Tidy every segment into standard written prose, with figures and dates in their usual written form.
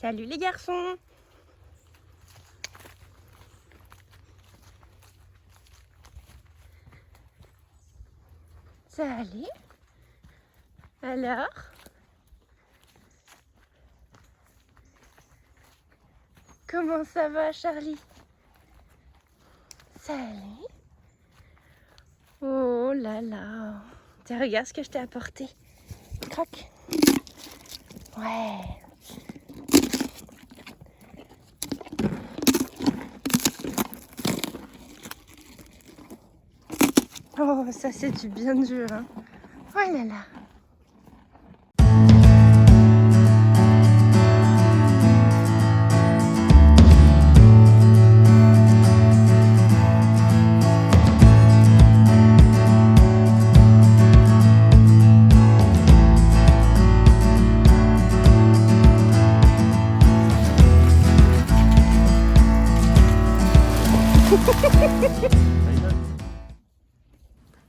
Salut les garçons. Ça allait? Alors? Comment ça va, Charlie? Ça allait? Oh là là. Tiens, regarde ce que je t'ai apporté. Croque. Ouais. Oh, ça c'est du bien dur, hein. Oh là là.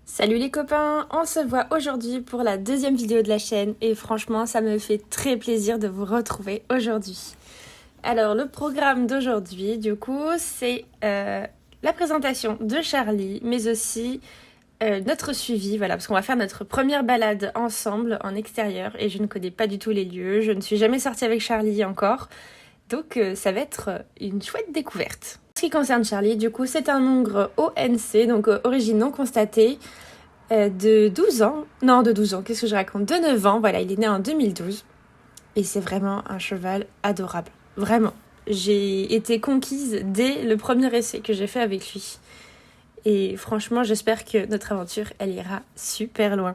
Salut les copains, on se voit aujourd'hui pour la deuxième vidéo de la chaîne et franchement ça me fait très plaisir de vous retrouver aujourd'hui. Alors le programme d'aujourd'hui du coup c'est la présentation de Charlie mais aussi notre suivi, voilà, parce qu'on va faire notre première balade ensemble en extérieur et je ne connais pas du tout les lieux, je ne suis jamais sortie avec Charlie encore, donc ça va être une chouette découverte. En ce qui concerne Charlie, du coup c'est un hongre ONC, donc origine non constatée, de 12 ans, non de 12 ans, qu'est-ce que je raconte, de 9 ans, voilà, il est né en 2012 et c'est vraiment un cheval adorable, vraiment. J'ai été conquise dès le premier essai que j'ai fait avec lui et franchement j'espère que notre aventure elle ira super loin.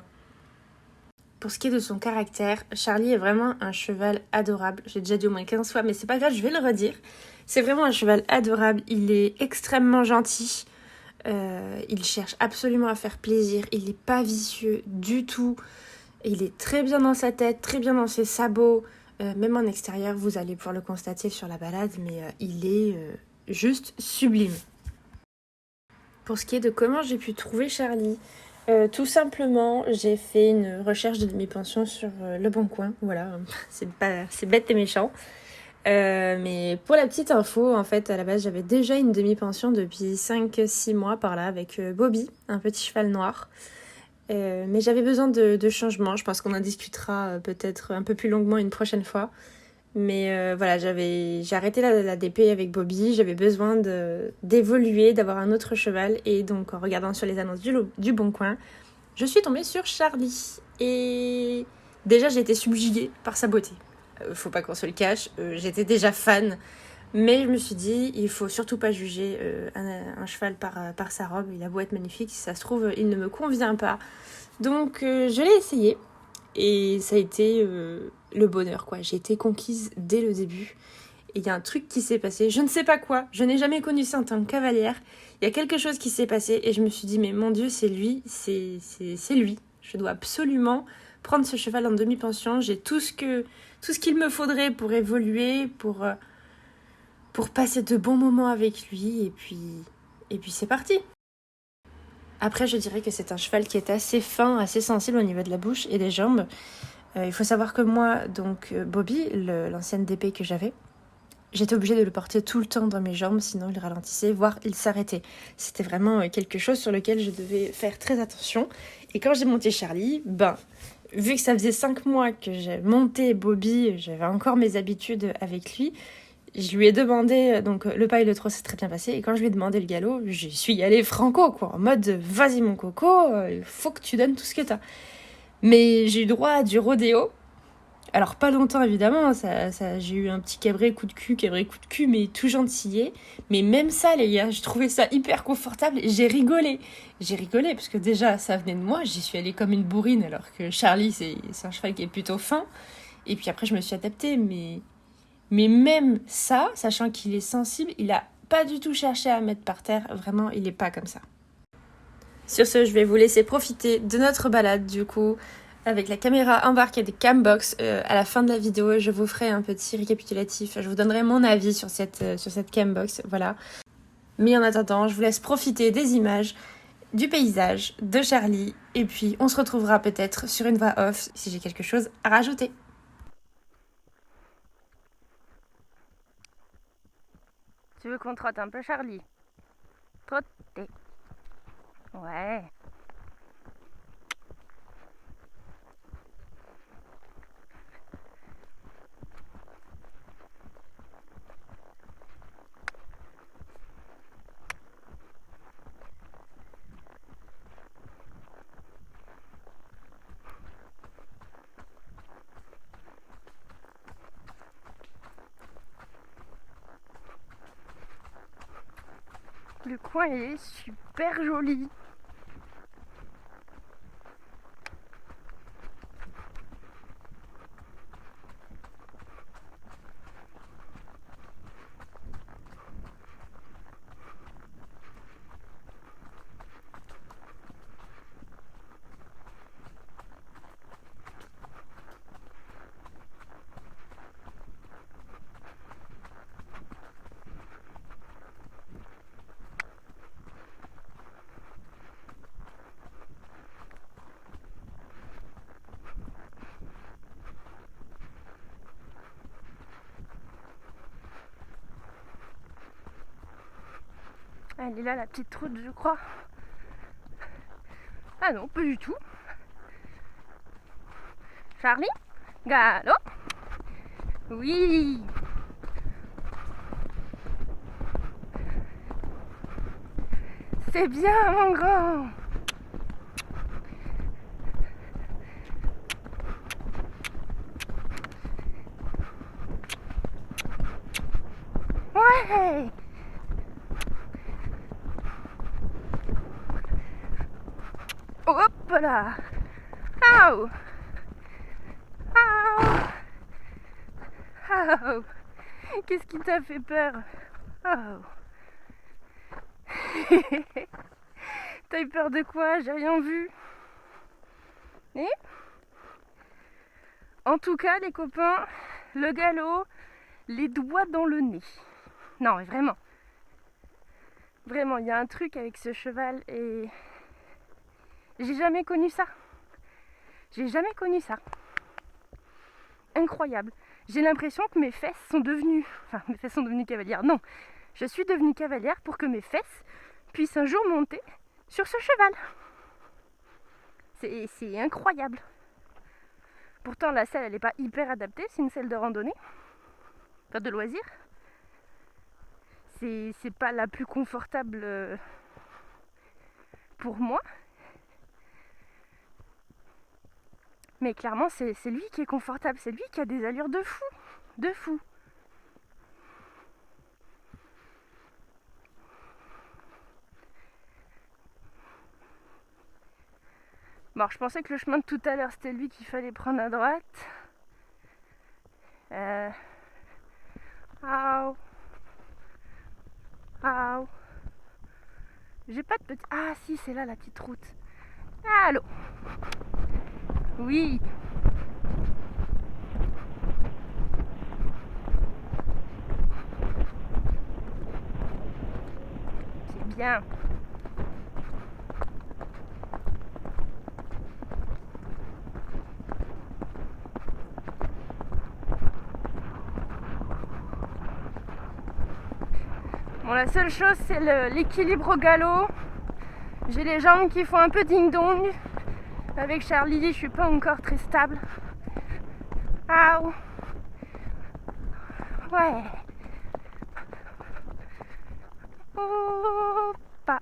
Pour ce qui est de son caractère, Charlie est vraiment un cheval adorable, j'ai déjà dit au moins 15 fois mais c'est pas grave, je vais le redire. C'est vraiment un cheval adorable, il est extrêmement gentil. Il cherche absolument à faire plaisir, il n'est pas vicieux du tout, il est très bien dans sa tête, très bien dans ses sabots, même en extérieur vous allez pouvoir le constater sur la balade, mais il est juste sublime. Pour ce qui est de comment j'ai pu trouver Charlie, tout simplement j'ai fait une recherche de demi-pension sur Le Bon Coin, voilà, c'est bête et méchant. Mais pour la petite info, en fait, à la base, j'avais déjà une demi-pension depuis 5-6 mois par là avec Bobby, un petit cheval noir. Mais j'avais besoin de changement. Je pense qu'on en discutera peut-être un peu plus longuement une prochaine fois. Mais voilà, j'ai arrêté la DP avec Bobby. J'avais besoin d'évoluer, d'avoir un autre cheval. Et donc, en regardant sur les annonces du Bon Coin, je suis tombée sur Charlie. Et déjà, j'ai été subjuguée par sa beauté. Faut pas qu'on se le cache, j'étais déjà fan, mais je me suis dit, il faut surtout pas juger un cheval par sa robe, il a beau être magnifique, si ça se trouve, il ne me convient pas. Donc je l'ai essayé, et ça a été le bonheur, quoi. J'ai été conquise dès le début, et il y a un truc qui s'est passé, je ne sais pas quoi, je n'ai jamais connu ça en tant que cavalière, il y a quelque chose qui s'est passé, et je me suis dit, mais mon Dieu, c'est lui, c'est lui, je dois absolument prendre ce cheval en demi-pension, j'ai tout ce qu'il me faudrait pour évoluer, pour passer de bons moments avec lui, et puis c'est parti. Après, je dirais que c'est un cheval qui est assez fin, assez sensible au niveau de la bouche et des jambes. Il faut savoir que moi, donc Bobby, l'ancienne DP que j'avais, j'étais obligée de le porter tout le temps dans mes jambes, sinon il ralentissait, voire il s'arrêtait. C'était vraiment quelque chose sur lequel je devais faire très attention. Et quand j'ai monté Charlie, vu que ça faisait 5 mois que j'ai monté Bobby, j'avais encore mes habitudes avec lui, je lui ai demandé, donc le pas et le trot s'est très bien passé, et quand je lui ai demandé le galop, je suis allée franco, quoi, en mode vas-y mon coco, il faut que tu donnes tout ce que t'as. Mais j'ai eu droit à du rodéo, alors pas longtemps évidemment, j'ai eu un petit cabré coup de cul, mais tout gentillet, mais même ça les gars, j'ai trouvé ça hyper confortable, et j'ai rigolé parce que déjà ça venait de moi, j'y suis allée comme une bourrine, alors que Charlie c'est un cheval qui est plutôt fin, et puis après je me suis adaptée, mais même ça, sachant qu'il est sensible, il a pas du tout cherché à mettre par terre, vraiment il est pas comme ça. Sur ce, je vais vous laisser profiter de notre balade du coup, avec la caméra embarquée des Cambox. À la fin de la vidéo, je vous ferai un petit récapitulatif, je vous donnerai mon avis sur cette Cambox, voilà. Mais en attendant, je vous laisse profiter des images, du paysage, de Charlie, et puis on se retrouvera peut-être sur une voix off si j'ai quelque chose à rajouter. Tu veux qu'on trotte un peu, Charlie? Trotter. Ouais. Le coin est super joli. Elle est là, la petite route, je crois. Ah non, pas du tout. Charlie? Galop? Oui. C'est bien, mon grand. Ouais. Hop là. Aouh. Aouh. Aouh. Qu'est-ce qui t'a fait peur? Aouh. T'as eu peur de quoi? J'ai rien vu. Et en tout cas, les copains, le galop, les doigts dans le nez. Non, mais vraiment. Vraiment, il y a un truc avec ce cheval et j'ai jamais connu ça. J'ai jamais connu ça. Incroyable. J'ai l'impression que mes fesses sont devenues... Enfin, mes fesses sont devenues cavalières. Non, je suis devenue cavalière pour que mes fesses puissent un jour monter sur ce cheval. C'est incroyable. Pourtant, la selle, elle n'est pas hyper adaptée. C'est une selle de randonnée. Enfin, de loisir. C'est pas la plus confortable pour moi. Mais clairement, c'est lui qui est confortable. C'est lui qui a des allures de fou. De fou. Bon, je pensais que le chemin de tout à l'heure, c'était lui qu'il fallait prendre à droite. Aouh. Aouh. J'ai pas de petit... Ah si, c'est là la petite route. Allô. Oui. C'est bien. Bon, la seule chose, c'est l'équilibre au galop. J'ai les jambes qui font un peu ding-dong. Avec Charlie, je suis pas encore très stable. Aouh. Ouais. Hoppa.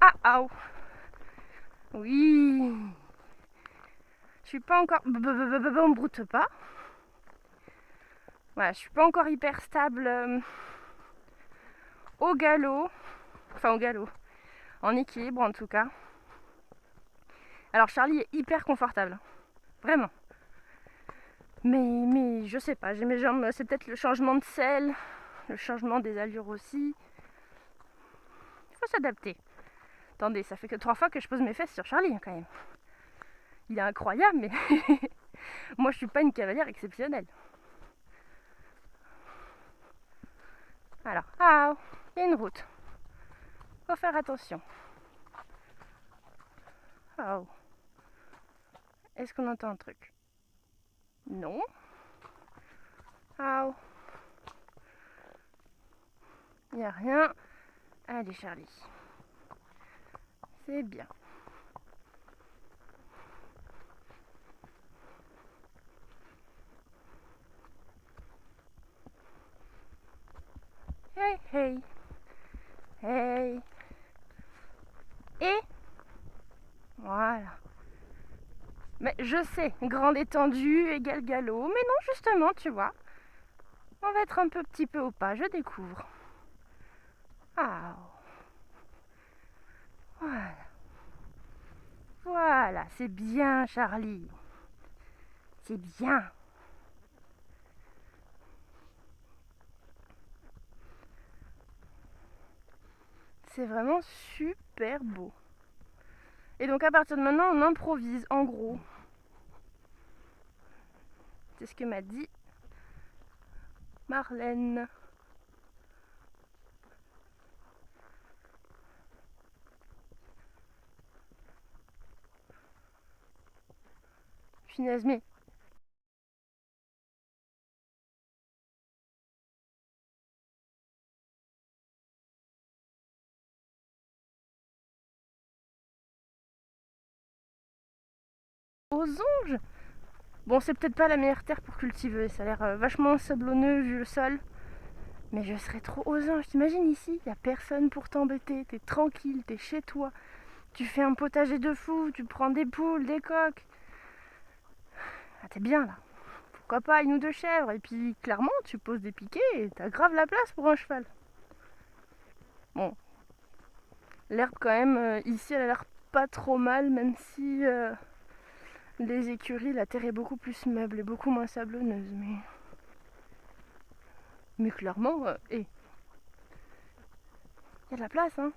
Ah, aouh. Oui. Je suis pas encore... On broute pas. Voilà, je suis pas encore hyper stable au galop. Enfin, au galop. En équilibre, en tout cas. Alors, Charlie est hyper confortable. Vraiment. Mais je sais pas, j'ai mes jambes... C'est peut-être le changement de selle, le changement des allures aussi. Il faut s'adapter. Attendez, ça fait que 3 fois que je pose mes fesses sur Charlie, quand même. Il est incroyable, mais... Moi, je suis pas une cavalière exceptionnelle. Alors, ah, il y a une route. Faut faire attention. Oh. Est-ce qu'on entend un truc? Non. Oh. Il n'y a rien. Allez Charlie. C'est bien. Hey, hey. Hey. Et voilà. Mais je sais, grande étendue égale galop. Mais non, justement, tu vois. On va être un petit peu au pas, je découvre. Ah. Voilà. Voilà, c'est bien Charlie. C'est bien. C'est vraiment super beau. Et donc à partir de maintenant, on improvise en gros. C'est ce que m'a dit Marlène. Punaise, mais aux anges. Bon, c'est peut-être pas la meilleure terre pour cultiver. Ça a l'air vachement sablonneux vu le sol. Mais je serais trop aux anges. T'imagines ici, y a personne pour t'embêter. T'es tranquille, t'es chez toi. Tu fais un potager de fou, tu prends des poules, des coqs. Ah, t'es bien là. Pourquoi pas une ou deux chèvres. Et puis clairement, tu poses des piquets et t'as grave la place pour un cheval. Bon, l'herbe quand même, ici elle a l'air pas trop mal, même si les écuries, la terre est beaucoup plus meuble et beaucoup moins sablonneuse. Mais clairement, il y a de la place, hein.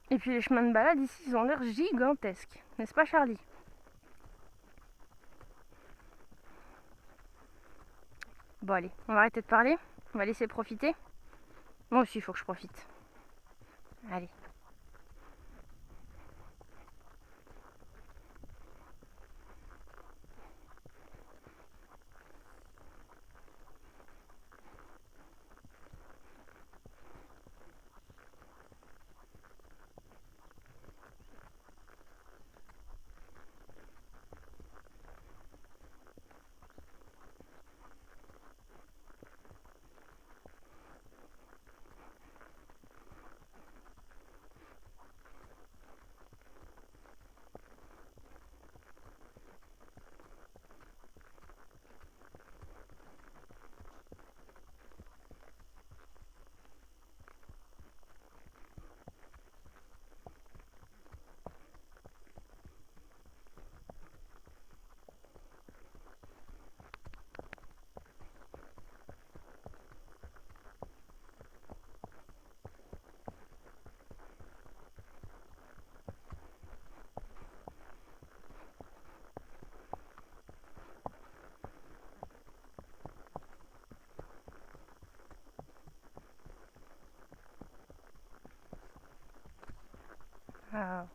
Et puis les chemins de balade ici, ils ont l'air gigantesques. N'est-ce pas Charlie? Bon allez, on va arrêter de parler. On va laisser profiter. Moi aussi, il faut que je profite. Allez. Ah.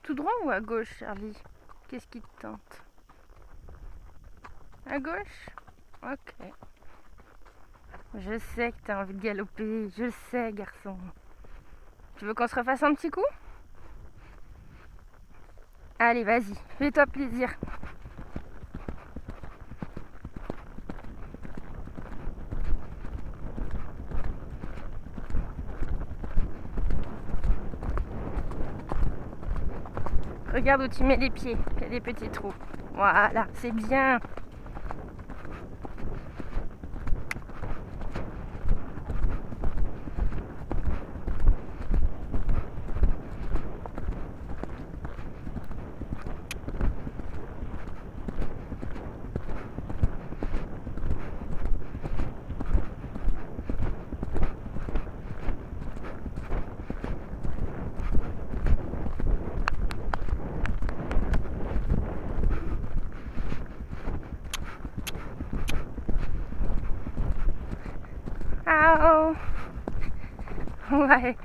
Tout droit ou à gauche, Charlie? Qu'est-ce qui te tente? À gauche? Ok. Je sais que t'as envie de galoper. Je le sais, garçon. Tu veux qu'on se refasse un petit coup? Allez, vas-y, fais-toi plaisir. Regarde où tu mets les pieds, il y a des petits trous. Voilà, c'est bien. Ah oh. Ouais.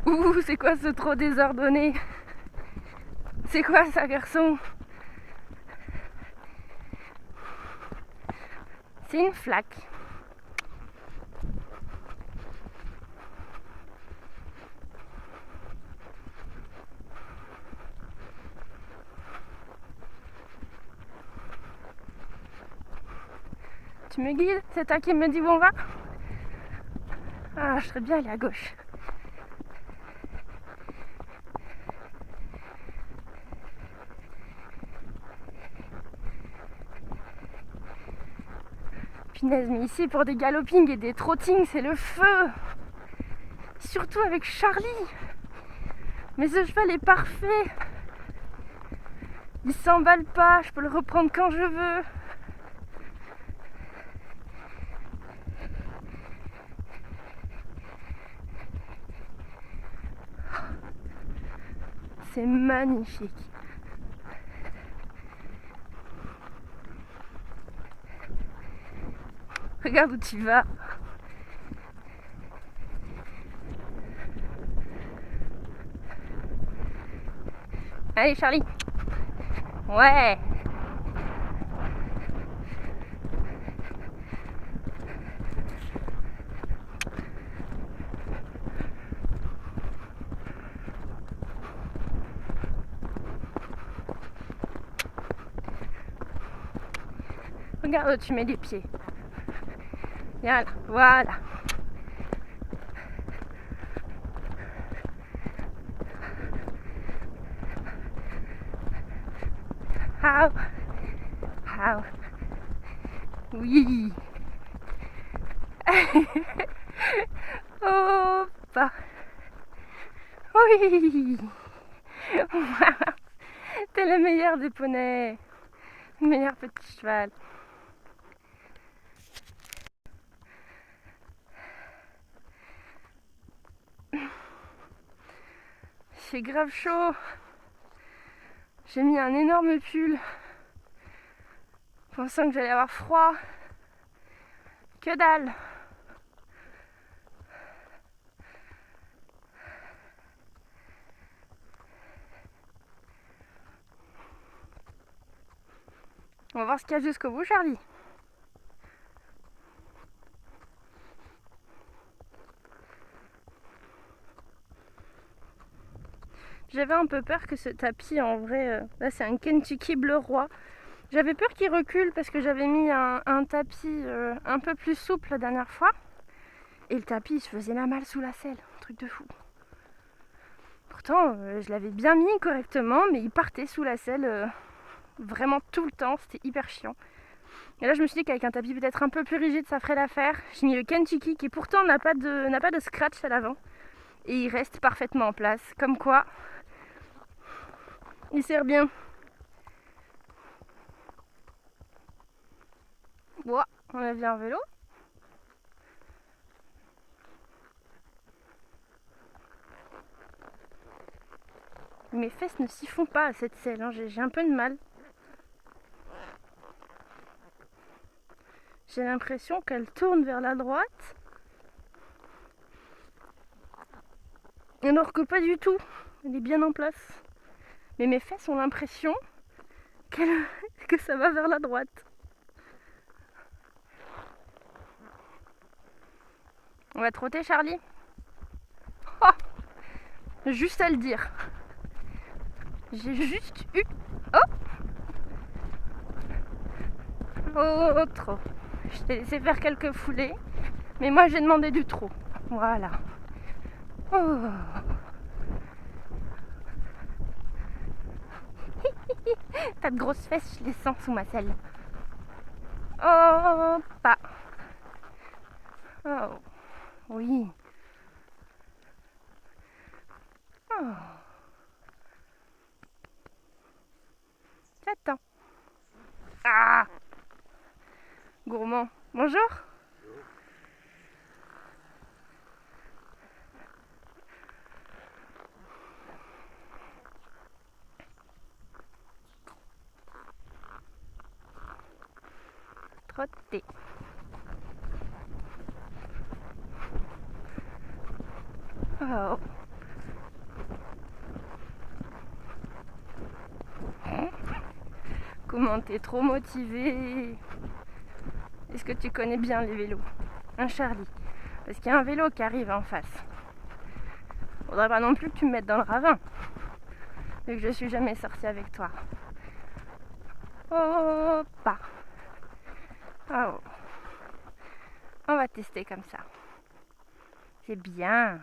Ouh, c'est quoi ce trop désordonné? C'est quoi ça, garçon? C'est une flaque. Tu me guides? C'est toi qui me dis où on va? Ah, je serais bien allée à gauche. Punaise, mais ici pour des galopings et des trottings, c'est le feu! Surtout avec Charlie! Mais ce cheval est parfait! Il s'emballe pas, je peux le reprendre quand je veux. C'est magnifique. Regarde où tu vas. Allez Charlie. Ouais. Regarde où tu mets les pieds. Voilà, voilà. Ah, ah, oui. Hop. Oui. T'es le meilleur des poneys. Le meilleur petit cheval. C'est grave chaud. J'ai mis un énorme pull pensant que j'allais avoir froid. Que dalle. On va voir ce qu'il y a jusqu'au bout, Charlie. J'avais un peu peur que ce tapis, en vrai, là c'est un Kentucky bleu roi. J'avais peur qu'il recule parce que j'avais mis un tapis un peu plus souple la dernière fois. Et le tapis il se faisait la malle sous la selle, un truc de fou. Pourtant, je l'avais bien mis correctement, mais il partait sous la selle vraiment tout le temps, c'était hyper chiant. Et là je me suis dit qu'avec un tapis peut-être un peu plus rigide ça ferait l'affaire. J'ai mis le Kentucky qui pourtant n'a pas de scratch à l'avant. Et il reste parfaitement en place, comme quoi il sert bien. Bon, on a vu un vélo. Mes fesses ne s'y font pas à cette selle, hein. J'ai un peu de mal. J'ai l'impression qu'elle tourne vers la droite. Alors que pas du tout. Elle est bien en place. Mais mes fesses ont l'impression que ça va vers la droite. On va trotter Charlie. Oh, Juste à le dire. J'ai juste eu... Oh Oh, trop. Je t'ai laissé faire quelques foulées, mais moi j'ai demandé du trop. Voilà. Oh. T'as de grosses fesses, je les sens sous ma selle. Oh, pas. Oh, oui. Oh. J'attends. Ah, gourmand. Bonjour. Trotter. Oh. Comment t'es trop motivé? Est-ce que tu connais bien les vélos? Un Charlie. Parce qu'il y a un vélo qui arrive en face. Faudrait pas non plus que tu me mettes dans le ravin. Vu que je suis jamais sortie avec toi. Oh, pas. Oh. On va tester comme ça. C'est bien.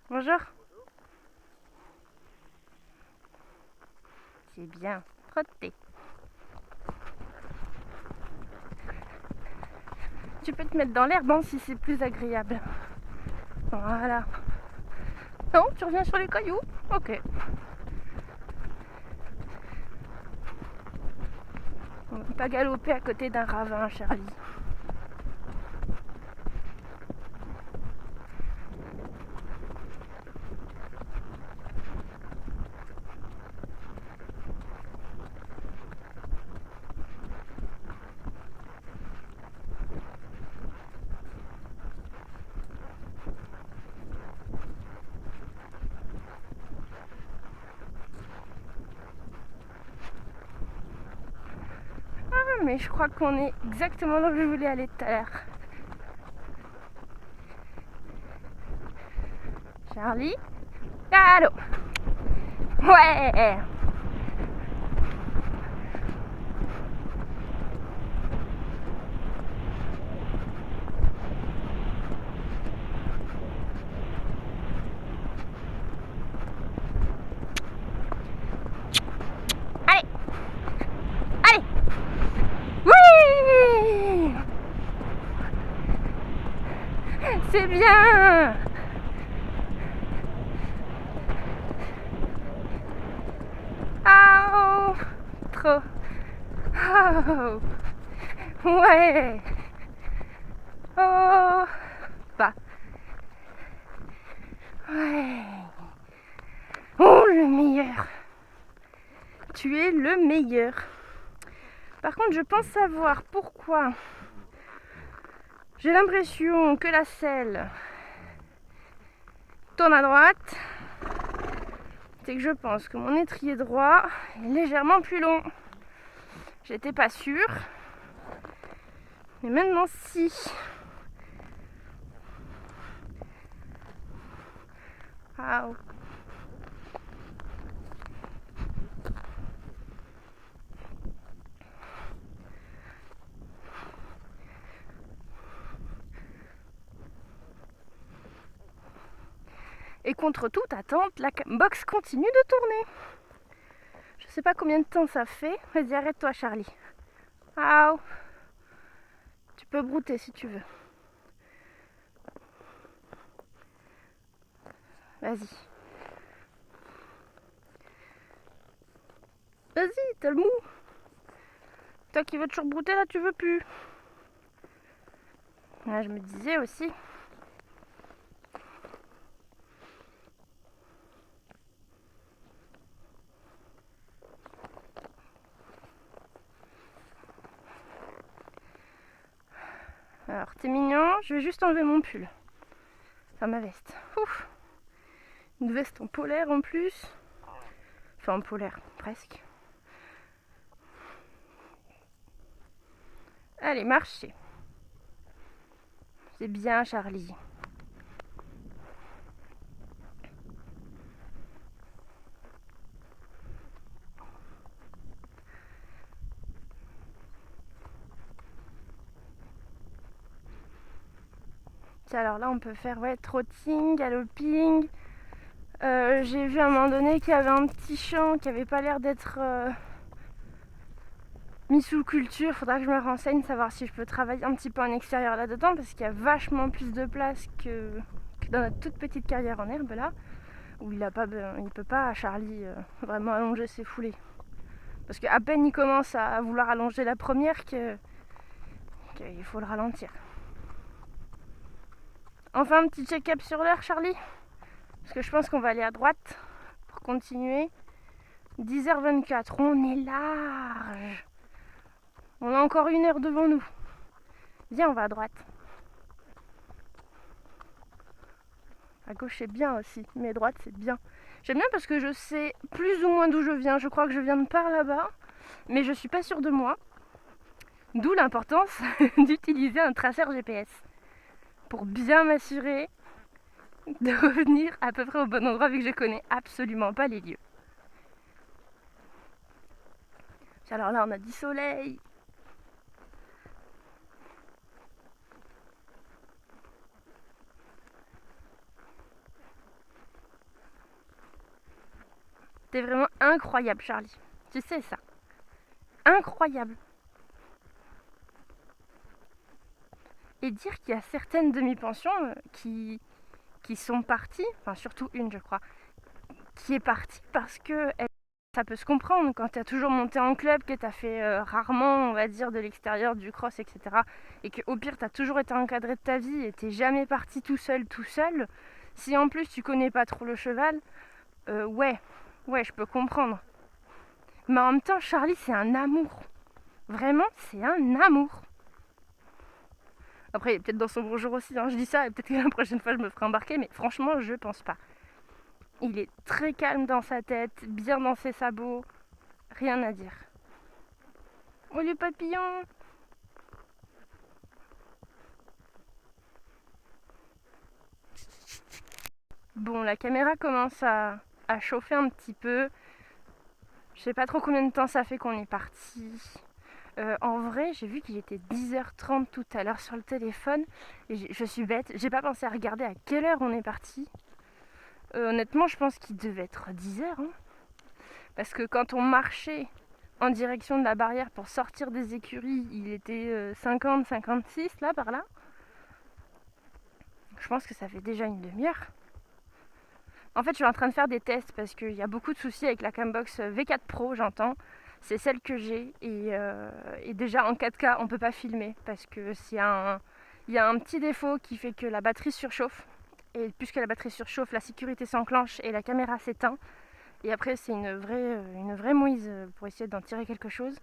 Bonjour. C'est bien. Trotter. Tu peux te mettre dans l'herbe hein, si c'est plus agréable. Voilà. Non, tu reviens sur les cailloux? Ok. On va pas galoper à côté d'un ravin, Charlie. Ah, mais je crois qu'on est exactement là où je voulais aller tout à l'heure. Charlie? Allô? Ouais! Allez! Allez! Oui! C'est bien! Ah! Oh, trop! Oh! Ouais! Oh! Pas! Ouais! Oh, le meilleur! Tu es le meilleur! Par contre, je pense savoir pourquoi j'ai l'impression que la selle tourne à droite. C'est que je pense que mon étrier droit est légèrement plus long. J'étais pas sûre. Mais maintenant, si. Ah. Et contre toute attente, la box continue de tourner. Je sais pas combien de temps ça fait. Vas-y, arrête-toi, Charlie. Ah. Tu peux brouter si tu veux. Vas-y. Vas-y, t'as le mou. Toi qui veux toujours brouter, là, tu veux plus. Ah, je me disais aussi. Alors, t'es mignon, je vais juste enlever mon pull. Enfin, ma veste. Ouf. Une veste en polaire en plus. Enfin, en polaire, presque. Allez, marchez. C'est bien, Charlie. Alors là, on peut faire trotting, galloping. J'ai vu à un moment donné qu'il y avait un petit champ qui avait pas l'air d'être mis sous culture. Faudra que je me renseigne, savoir si je peux travailler un petit peu en extérieur là-dedans, parce qu'il y a vachement plus de place que dans notre toute petite carrière en herbe là, où il peut pas, Charlie, vraiment allonger ses foulées. Parce qu'à peine il commence à vouloir allonger la première qu'il faut le ralentir. Enfin, un petit check-up sur l'heure, Charlie, parce que je pense qu'on va aller à droite pour continuer. 10h24, on est large. On a encore 1 heure devant nous. Viens, on va à droite. À gauche c'est bien aussi, mais à droite c'est bien. J'aime bien parce que je sais plus ou moins d'où je viens. Je crois que je viens de par là-bas, mais je suis pas sûre de moi. D'où l'importance d'utiliser un traceur GPS pour bien m'assurer de revenir à peu près au bon endroit, vu que je connais absolument pas les lieux. Alors là on a du soleil. T'es vraiment incroyable, Charlie. Tu sais ça. Incroyable. Et dire qu'il y a certaines demi-pensions qui sont parties, enfin surtout une je crois, qui est partie parce que ça peut se comprendre quand tu as toujours monté en club, que tu as fait rarement, on va dire, de l'extérieur, du cross, etc. Et qu'au pire, tu as toujours été encadré de ta vie et t'es jamais parti tout seul. Si en plus tu connais pas trop le cheval, ouais, je peux comprendre. Mais en même temps, Charlie, c'est un amour. Vraiment, c'est un amour. Après, il est peut-être dans son bonjour aussi, hein, je dis ça, et peut-être que la prochaine fois je me ferai embarquer, mais franchement, je pense pas. Il est très calme dans sa tête, bien dans ses sabots, rien à dire. Oh le papillon! Bon, la caméra commence à chauffer un petit peu. Je sais pas trop combien de temps ça fait qu'on est parti. En vrai, j'ai vu qu'il était 10h30 tout à l'heure sur le téléphone. Et je suis bête, j'ai pas pensé à regarder à quelle heure on est parti. Honnêtement, je pense qu'il devait être 10h. Hein. Parce que quand on marchait en direction de la barrière pour sortir des écuries, il était 50-56 là, par là. Je pense que ça fait déjà une demi-heure. En fait, je suis en train de faire des tests parce qu'il y a beaucoup de soucis avec la Cambox V4 Pro, j'entends. C'est celle que j'ai et déjà en 4K, on peut pas filmer parce que il y a un petit défaut qui fait que la batterie surchauffe. Et puisque la batterie surchauffe, la sécurité s'enclenche et la caméra s'éteint. Et après, c'est une vraie mouise pour essayer d'en tirer quelque chose.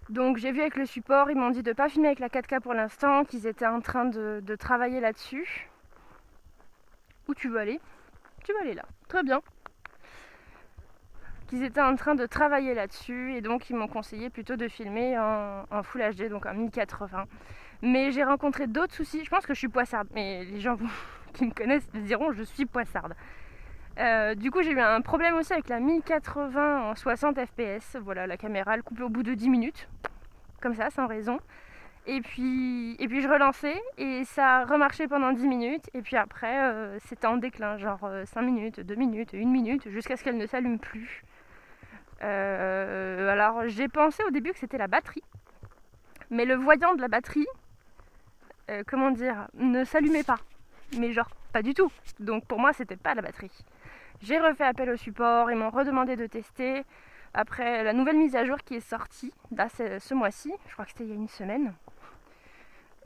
Donc j'ai vu avec le support, ils m'ont dit de ne pas filmer avec la 4K pour l'instant, qu'ils étaient en train de travailler là-dessus. Où tu veux aller? Tu vas aller là, très bien. Qu'ils étaient en train de travailler là-dessus et donc ils m'ont conseillé plutôt de filmer en Full HD, donc en 1080. Mais j'ai rencontré d'autres soucis, je pense que je suis poissarde, mais les gens qui me connaissent me diront je suis poissarde. Du coup j'ai eu un problème aussi avec la 1080 en 60 fps, voilà la caméra elle coupait au bout de 10 minutes, comme ça sans raison. Et puis je relançais et ça remarchait pendant 10 minutes et puis après c'était en déclin, genre 5 minutes, 2 minutes, 1 minute, jusqu'à ce qu'elle ne s'allume plus. Alors j'ai pensé au début que c'était la batterie, mais le voyant de la batterie, ne s'allumait pas. Mais genre pas du tout. Donc pour moi c'était pas la batterie. J'ai refait appel au support, ils m'ont redemandé de tester. Après la nouvelle mise à jour qui est sortie, là ce mois-ci, je crois que c'était il y a une semaine.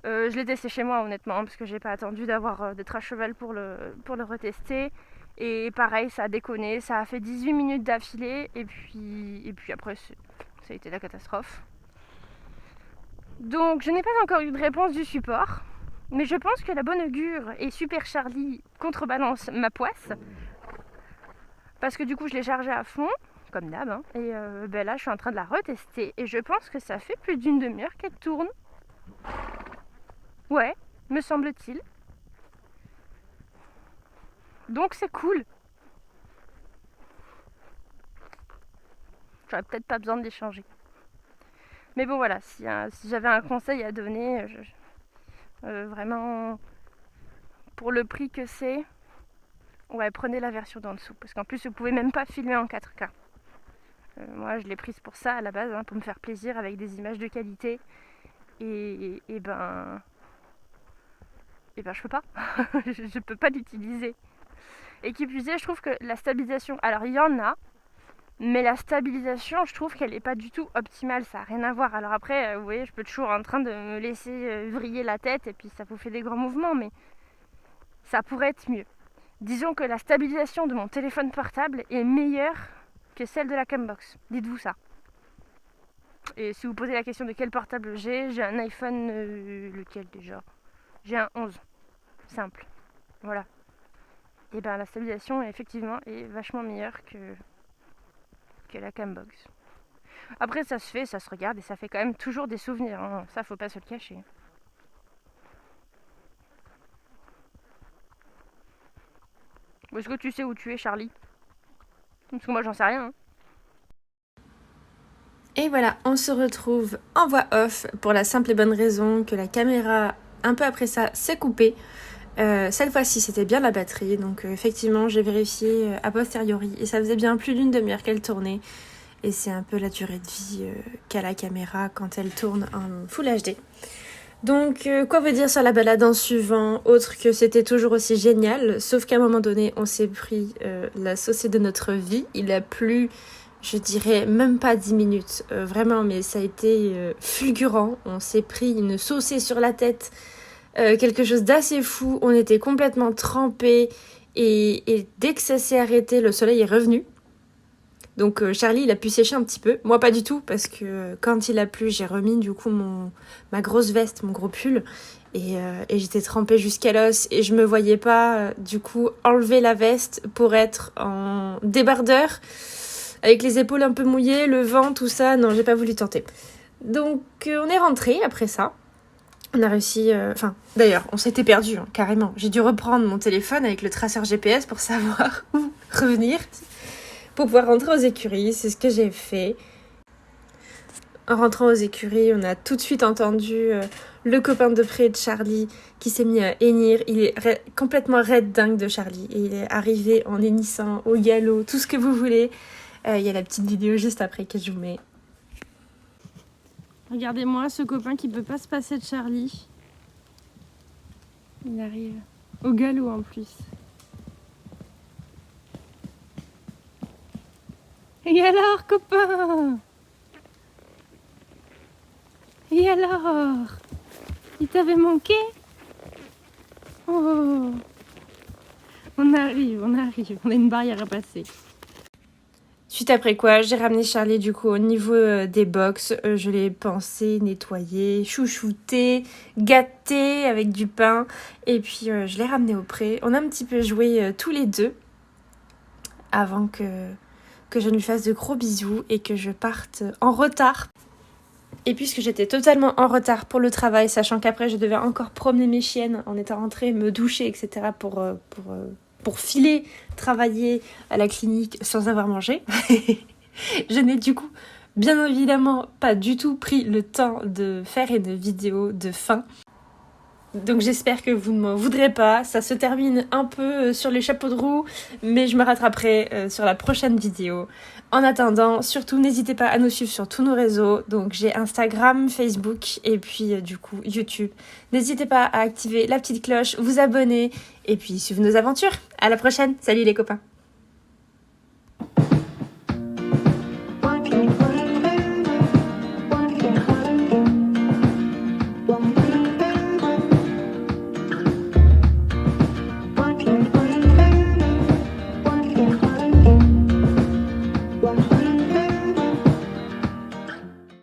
Je l'ai testé chez moi honnêtement, parce que j'ai pas attendu d'être à cheval pour le retester. Et pareil, ça a déconné, ça a fait 18 minutes d'affilée, et puis après ça a été la catastrophe. Donc je n'ai pas encore eu de réponse du support, mais je pense que la bonne augure et Super Charlie contrebalance ma poisse, parce que du coup je l'ai chargé à fond comme d'hab. Hein. Et là, je suis en train de la retester. Et je pense que ça fait plus d'une demi-heure qu'elle tourne. Ouais, me semble-t-il. Donc c'est cool. J'aurais peut-être pas besoin de les changer. Mais bon voilà, si j'avais un conseil à donner, vraiment pour le prix que c'est, ouais, prenez la version d'en dessous. Parce qu'en plus, vous pouvez même pas filmer en 4K. Moi, je l'ai prise pour ça à la base, hein, pour me faire plaisir avec des images de qualité. Et ben, je peux pas. je peux pas l'utiliser. Et qui plus est, je trouve que la stabilisation, alors il y en a, mais la stabilisation, je trouve qu'elle n'est pas du tout optimale, ça n'a rien à voir. Alors après, vous voyez, je peux toujours en train de me laisser vriller la tête et puis ça vous fait des grands mouvements, mais ça pourrait être mieux. Disons que la stabilisation de mon téléphone portable est meilleure que celle de la Cambox. Dites-vous ça. Et si vous posez la question de quel portable j'ai un iPhone, lequel déjà? J'ai un 11, simple. Voilà. Et bien la stabilisation effectivement est vachement meilleure que la Cambox. Après ça se fait, ça se regarde et ça fait quand même toujours des souvenirs. Hein. Ça faut pas se le cacher. Est-ce que tu sais où tu es, Charlie? Parce que moi j'en sais rien. Hein. Et voilà, on se retrouve en voix off pour la simple et bonne raison que la caméra, un peu après ça, s'est coupée. Cette fois-ci, c'était bien la batterie, donc effectivement, j'ai vérifié a posteriori et ça faisait bien plus d'une demi-heure qu'elle tournait. Et c'est un peu la durée de vie qu'a la caméra quand elle tourne en Full HD. Donc, quoi vous dire sur la balade en suivant, autre que c'était toujours aussi génial, sauf qu'à un moment donné, on s'est pris la saucée de notre vie. Il a plu, je dirais, même pas 10 minutes, vraiment, mais ça a été fulgurant. On s'est pris une saucée sur la tête, quelque chose d'assez fou. On était complètement trempés et dès que ça s'est arrêté, le soleil est revenu. Donc Charlie, il a pu sécher un petit peu. Moi, pas du tout, parce que quand il a plu, j'ai remis du coup ma grosse veste, mon gros pull. Et j'étais trempée jusqu'à l'os. Et je me voyais pas, du coup, enlever la veste pour être en débardeur. Avec les épaules un peu mouillées, le vent, tout ça. Non, j'ai pas voulu tenter. Donc on est rentré après ça. On a réussi... d'ailleurs, on s'était perdu, hein, carrément. J'ai dû reprendre mon téléphone avec le traceur GPS pour savoir où revenir. Pour pouvoir rentrer aux écuries, c'est ce que j'ai fait. En rentrant aux écuries, on a tout de suite entendu le copain de près de Charlie qui s'est mis à hennir. Il est complètement raide dingue de Charlie. Et il est arrivé en hennissant au galop, tout ce que vous voulez. Il y a la petite vidéo juste après que je vous mets. Regardez-moi ce copain qui peut pas se passer de Charlie. Il arrive au galop en plus. Et alors, copain? Et alors? Il t'avait manqué? Oh! On arrive, on a une barrière à passer. Suite après quoi, j'ai ramené Charlie du coup au niveau des box. Je l'ai pansé, nettoyé, chouchouté, gâté avec du pain. Et puis je l'ai ramené au pré. On a un petit peu joué tous les deux avant que je ne lui fasse de gros bisous et que je parte en retard. Et puisque j'étais totalement en retard pour le travail, sachant qu'après je devais encore promener mes chiennes en étant rentrée, me doucher, etc. pour filer, travailler à la clinique sans avoir mangé. Je n'ai du coup bien évidemment pas du tout pris le temps de faire une vidéo de fin. Donc j'espère que vous ne m'en voudrez pas. Ça se termine un peu sur les chapeaux de roue, mais je me rattraperai sur la prochaine vidéo. En attendant, surtout n'hésitez pas à nous suivre sur tous nos réseaux. Donc j'ai Instagram, Facebook et puis du coup YouTube. N'hésitez pas à activer la petite cloche, vous abonner et puis suivre nos aventures. À la prochaine. Salut les copains.